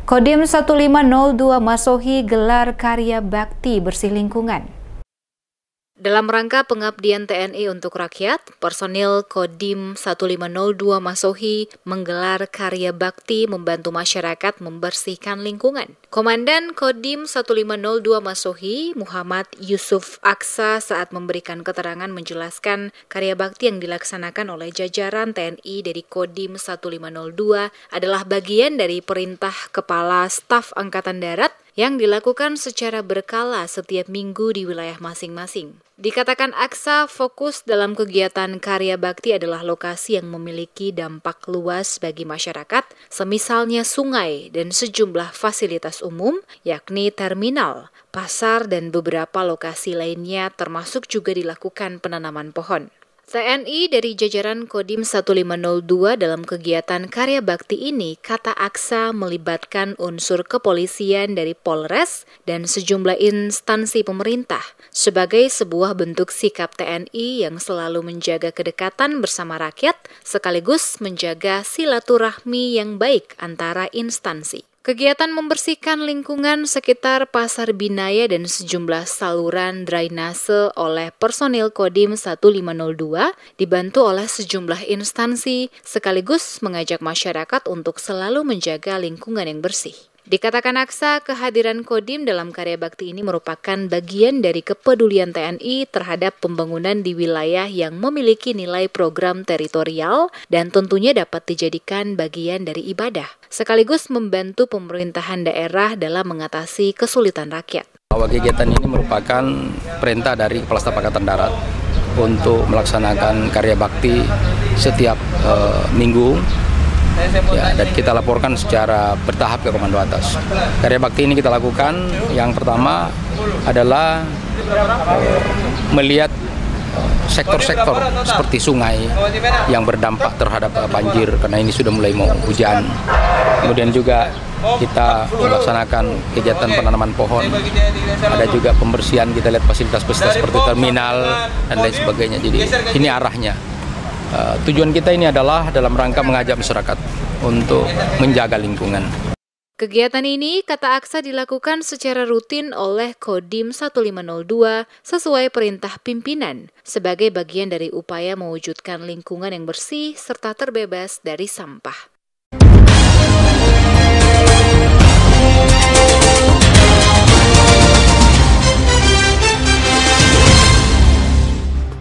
Kodim 1502 Masohi gelar karya bakti bersih lingkungan. Dalam rangka pengabdian TNI untuk rakyat, personil Kodim 1502 Masohi menggelar karya bakti membantu masyarakat membersihkan lingkungan. Komandan Kodim 1502 Masohi, Muhammad Yusuf Aksa, saat memberikan keterangan menjelaskan karya bakti yang dilaksanakan oleh jajaran TNI dari Kodim 1502 adalah bagian dari perintah Kepala Staf Angkatan Darat yang dilakukan secara berkala setiap minggu di wilayah masing-masing. Dikatakan Aksa, fokus dalam kegiatan karya bakti adalah lokasi yang memiliki dampak luas bagi masyarakat, semisalnya sungai dan sejumlah fasilitas umum, yakni terminal, pasar, dan beberapa lokasi lainnya, termasuk juga dilakukan penanaman pohon. TNI dari jajaran Kodim 1502 dalam kegiatan karya bakti ini, kata Aksa, melibatkan unsur kepolisian dari Polres dan sejumlah instansi pemerintah sebagai sebuah bentuk sikap TNI yang selalu menjaga kedekatan bersama rakyat sekaligus menjaga silaturahmi yang baik antara instansi. Kegiatan membersihkan lingkungan sekitar Pasar Binaya dan sejumlah saluran drainase oleh personil Kodim 1502 dibantu oleh sejumlah instansi sekaligus mengajak masyarakat untuk selalu menjaga lingkungan yang bersih. Dikatakan Aksa, kehadiran Kodim dalam karya bakti ini merupakan bagian dari kepedulian TNI terhadap pembangunan di wilayah yang memiliki nilai program teritorial dan tentunya dapat dijadikan bagian dari ibadah, sekaligus membantu pemerintahan daerah dalam mengatasi kesulitan rakyat. Bahwa kegiatan ini merupakan perintah dari Kepala Staf Angkatan Darat untuk melaksanakan karya bakti setiap minggu. Ya, dan kita laporkan secara bertahap ke komando atas. Karya bakti ini kita lakukan, yang pertama adalah melihat sektor-sektor seperti sungai yang berdampak terhadap banjir karena ini sudah mulai mau hujan. Kemudian juga kita melaksanakan kegiatan penanaman pohon, ada juga pembersihan, kita lihat fasilitas-fasilitas seperti terminal dan lain sebagainya. Jadi ini arahnya. Tujuan kita ini adalah dalam rangka mengajak masyarakat untuk menjaga lingkungan. Kegiatan ini, kata Aksa, dilakukan secara rutin oleh Kodim 1502 sesuai perintah pimpinan sebagai bagian dari upaya mewujudkan lingkungan yang bersih serta terbebas dari sampah.